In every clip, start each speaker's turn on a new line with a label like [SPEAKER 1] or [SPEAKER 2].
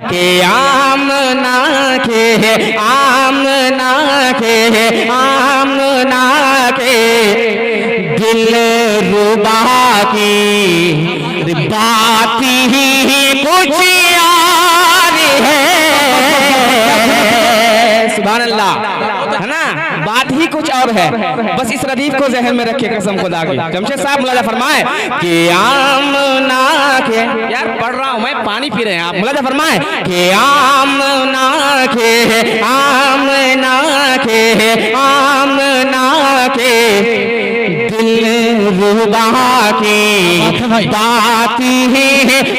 [SPEAKER 1] के आमना के आमना के आमना के दिल रुबा की बात ही कुछ यार है। सुभान अल्लाह, है ना, बात ही कुछ और है। बस इस रदीफ को जहन में रखिए, कसम खुदा की। जमशेद साहब मुलाजा फरमाए कि आमना के, यार पढ़ रहा हूं मैं, पानी पी रहे हैं आप। मुलाजा फरमाए कि आमना के आमना के आमना के दिल रुबा की बात ही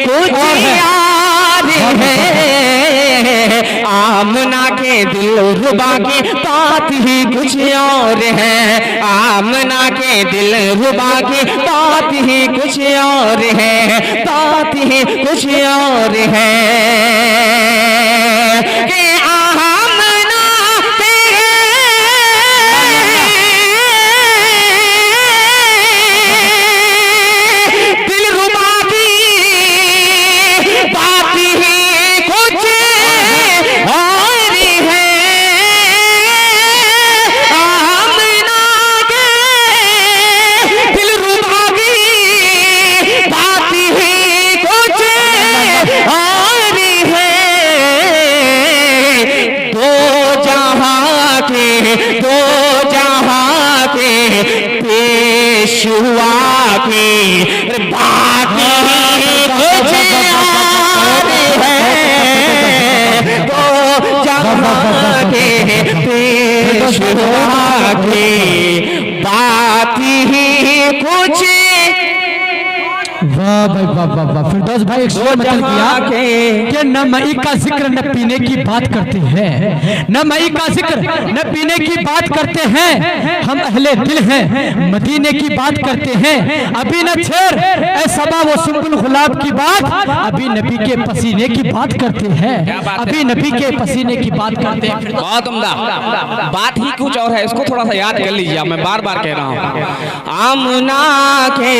[SPEAKER 1] कुछ यार है। आमना के दिल रुबा की बात ही कुछ और है। आमना के दिल रुबा की बात ही कुछ और है। बात ही कुछ और है कि आमना के दिल रुबा की बात ही कुछ और है। आमना के दिल रुबा की बात ही कुछ और है। दो जहां के पेशवा की बात ही कुछ और है। दो जहां के पेशवा की बात ही कुछ।
[SPEAKER 2] वाह भाई वाह वाह वाह। फिरदौस भाई एक शेर मतलब किया कि न मई का जिक्र न पीने की बात करते हैं, न मई का जिक्र न पीने की बात करते हैं। हम अहले दिल हैं, मदीने की बात करते हैं। अभी न छेड़ ए सबा वो सुम्बुल गुलाब की बात, अभी नबी के पसीने की बात करते हैं। अभी नबी के पसीने की बात करते हैं।
[SPEAKER 1] बहुत उम्दा, बात ही कुछ और है। इसको थोड़ा सा याद कर लीजिए, मैं बार बार कह रहा हूँ। आमना के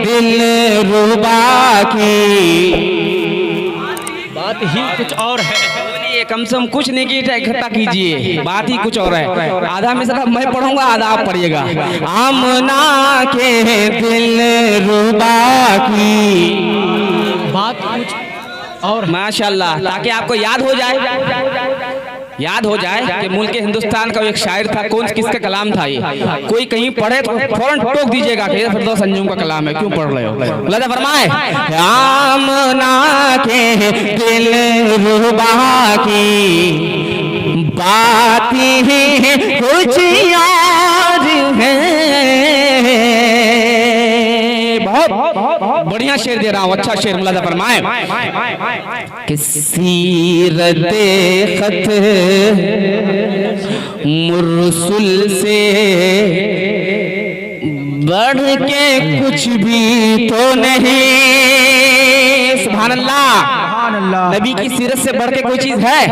[SPEAKER 1] दिल रुबा की
[SPEAKER 2] बात ही कुछ और है।
[SPEAKER 1] बोलिए, कम से कम कुछ नहीं की इकट्ठा कीजिए, बात ही कुछ और है। आधा मिसरा मैं पढ़ूंगा, आधा आप पढ़िएगा। आमना के दिल रुबा की
[SPEAKER 2] बात कुछ और
[SPEAKER 1] माशाल्लाह, ताकि आपको याद हो जाए कि मुल्क हिंदुस्तान का एक शायर था। कौन किसका कलाम था ये? कोई कहीं पढ़े तो फौरन टोक दीजिएगा कि फिरदौस अंजुम का कलाम है, क्यों पढ़ रहे हो। मुलाजा फरमाए आमना के दिल रुबा की बात ही कुछ यार है। बहुत बढ़िया शेर दे रहा हूँ, अच्छा शेर। मुलाजा फरमाए कि सीरते खत मुरसुल से बढ़ के कुछ भी तो नहीं। सुभान अल्लाह, नबी की सीरत से बढ़ के कोई चीज है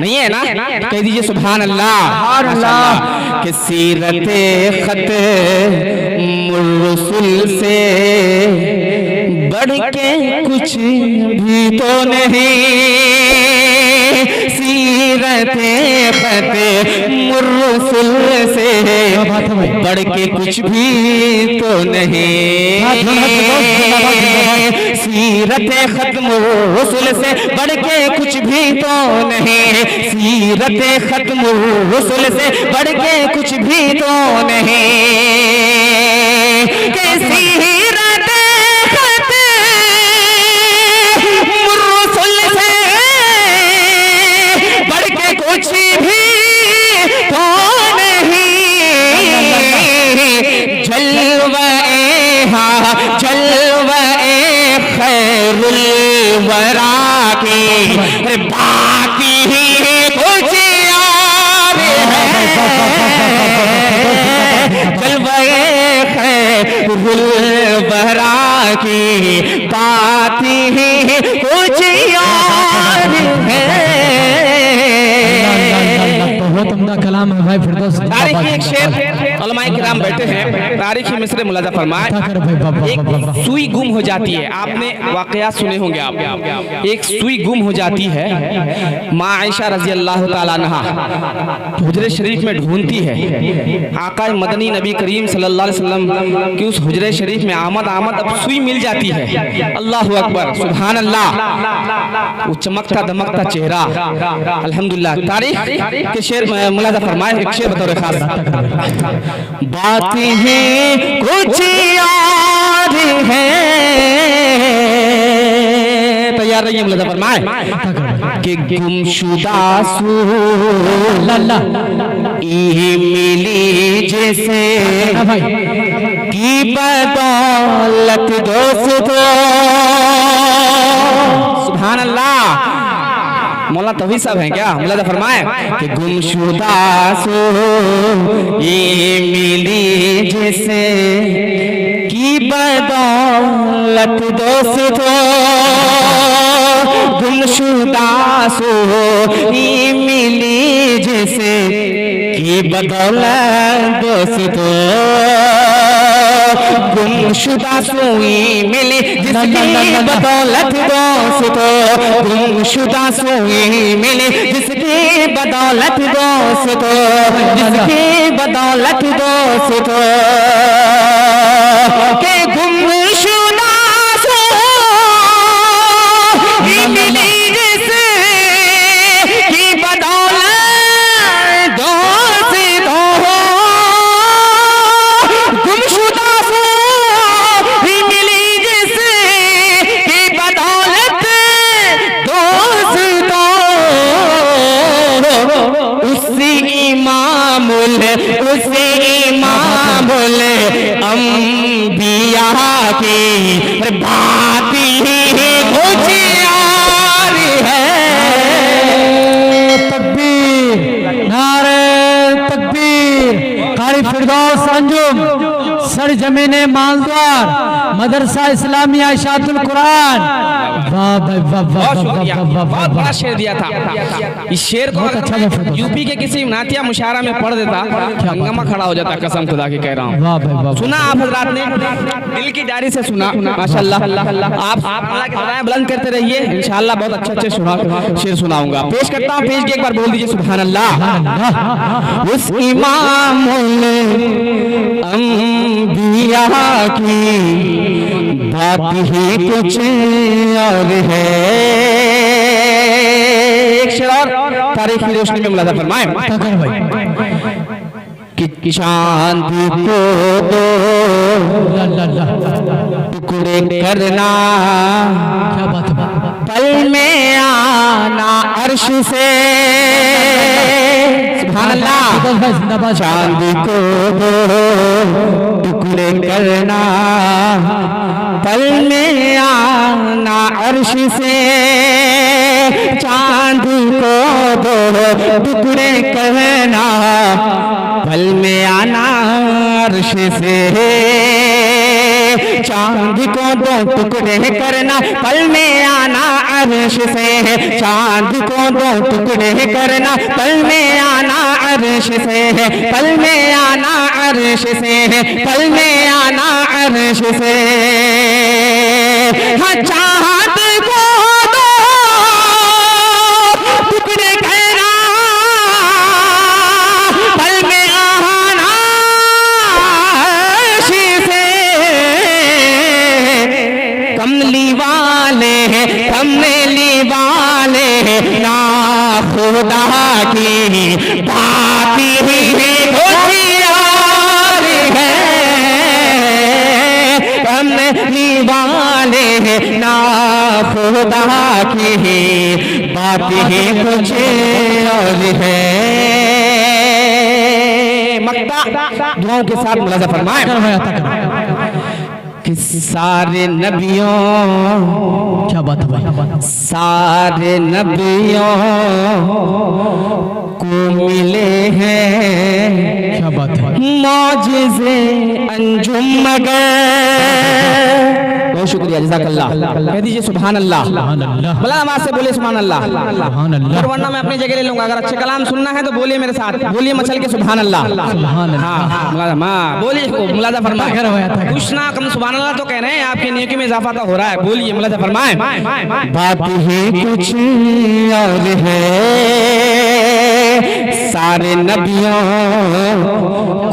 [SPEAKER 1] नहीं है ना? कह दीजिए सुभान अल्लाह। कि सीरते खत मुरसुल से बढ़ के कुछ भी तो नहीं। सीरते खत मुरसुल से बढ़ के कुछ भी तो नहीं। सीरते खत मुरसुल से बढ़ के कुछ भी तो नहीं। सीरते खत मुरसुल से बढ़ के कुछ भी तो नहीं। कि सीरते खत मुरसुल से बढ़ के कुछ भी तो नहीं। जलवे खैरुल वरा की बाकी ही कुछ और है। जलवे खैरुल वरा की बात ही कुछ और है।
[SPEAKER 2] बहुत उम्दा कलाम है भाई फिरदौस।
[SPEAKER 1] तारीख एक शेर उलमाए किराम बैठे हैं, तारीखी मिसरे मुलाजा फरमाए। एक सुई गुम हो जाती है, आपने वाकयात सुने होंगे आप। एक सुई गुम हो जाती है, माँ आयशा रजी अल्लाह ताला अन्हा हुजरे शरीफ में ढूंढती है, आका मदनी नबी करीम सल्लल्लाहु अलैहि वसल्लम की उस हुजरे शरीफ में आमद अब सुई मिल जाती है। अल्लाहु अकबर, सुभान अल्लाह, वो चमकता दमकता चेहरा, अल्हम्दुलिल्लाह। तारीख के शेर मुलाजा फरमाए, एक शेर बतौर खास, बातें हैं कुछ याद है, तैयार रहिए मुलाजा फरमाए कि गुमशुदा मिली जैसे की बदौलत दोस्तों, सुभान अल्लाह। मौलाना तौहीद साहब हैं क्या? मुलाजा फरमाए कि गुमशुदा ये मिली जैसे की बदौलत दोस्तों, गुमशुदा ये मिली जैसे की बदौलत दोस्तों, गुमशुदा सुई मिली जिसकी बदौलत दोस्तों, गुमशुदा सुई मिली जिसकी बदौलत दोस्तों, जिसकी बदौलत दोस्तों, के गुमशुदा सुई मिली जिसकी बदौलत दोस्तों, गुमशुदा सुई मिली जिसकी बदौलत दोस्तों, उसी इमामुल अंबिया की बात ही कुछ यार है।
[SPEAKER 2] तकबीर, नारे तकबीर। कारी फिरदौस अंजुम सरजमीने मालदार मदरसा इस्लामिया इशातुल कुरान। वाह भाई वाह वाह वाह वाह,
[SPEAKER 1] बहुत बड़ा शेर दिया था। इस शेर को अच्छा यूपी के किसी नातिया मुशायरा में पढ़ देता, हंगामा खड़ा हो जाता, कसम खुदा की कह रहा हूँ।
[SPEAKER 2] वाह भाई वाह।
[SPEAKER 1] सुना आप हजरात ने, दिल की डायरी से सुना, माशाअल्लाह। आप अल्लाह की सदाएं बुलंद करते रहिए, इंशाअल्लाह बहुत अच्छे शेर सुनाऊंगा। पेश करता हूँ, पेश के एक बार बोल दीजिए सुभान अल्लाह। उस इमामुल अंबिया की बात ही कुछ और है। एक शेर और तारीख की रोशनी में मुलाजा फरमाए कि चांद को दो टुकड़े करना,
[SPEAKER 2] क्या बात है,
[SPEAKER 1] पल में आना अर्श से, सुभान अल्लाह। चांद को दो टुकड़े करना, पल में आना अर्श से, चांद को दो टुकड़े करना, पल में आना अर्श से, चांद को दो टुकड़े करना, पल में आना अर्श से, चांद को दो टुकड़े करना, पल में आना अर्श से, पल में आना अर्श से, पल में आना अर्श से। हाँ, चांद को दो टुकड़े करना, पल में आना अर्श से, कमली वाले ना खुदा की बात ही होशियार है, कमली वाले ना खुदा की बात ही कुछ और है। मक्ता दुआओं के साथ मुलाजा फरमाए कि सारे नबियों, क्या बात है भाई, सारे नबियों को मिले हैं।
[SPEAKER 2] क्या बात है।
[SPEAKER 1] मौजिज़े अंजुम मगर। बहुत शुक्रिया, जज़ाकल्लाह। कह दीजिए सुभान अल्लाह। बड़ा आवाज से बोले सुभान अल्लाह। और वरना मैं अपनी जगह ले लूंगा। अगर अच्छे कलाम सुनना है तो बोलिए मेरे साथ, बोलिए मचल के सुभान अल्लाह। हाँ बोलिए, मुलाजा फरमाए। कुछ ना कम सुभान अल्लाह तो कह रहे हैं, आपकी नेकी में इजाफा तो हो रहा है। बोलिए, मुलाजा फरमाए। बात ही कुछ और है, सारे नबियों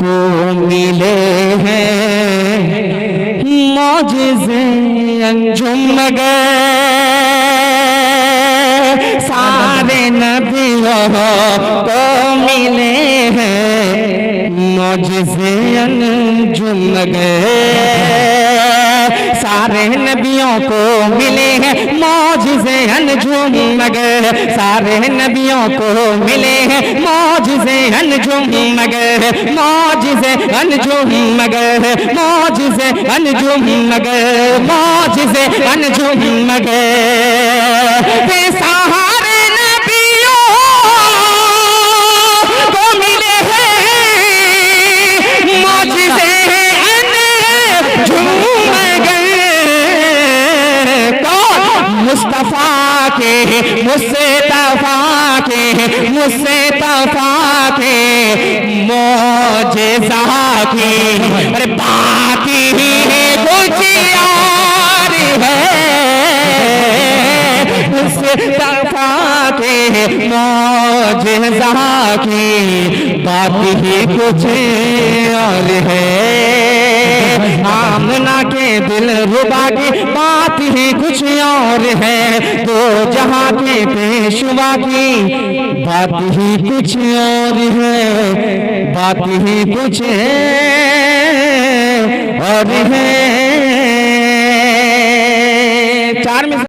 [SPEAKER 1] को मिले हैं मौजिज़े अंजुम मगर। सारे नबियों को मिले हैं मौजिज़े अंजुम मगर। सारे नबियों को मिले हैं मौजिज़े अंजुम मगर। सारे नबियों को मिले हैं मौजिज़े अंजुम मगर। मौजिज़े अंजुम मगर। मौजिज़े अंजुम मगर। मौजिज़े अंजुम मगर। सारे नबियों को मिले हैं मौजिज़े अंजुम मगर। मुस्तफा के मुस्तफा के मुस्तफा के मौजिज़ा की अरे बात ही कुछ और है। मुस्तफा के मौजिज़ा की बात ही कुछ और है। आमना के दिल रुबा की बात ही कुछ और है। दो जहां के पेशवा की बात ही कुछ और है। बात ही कुछ और है। 4 में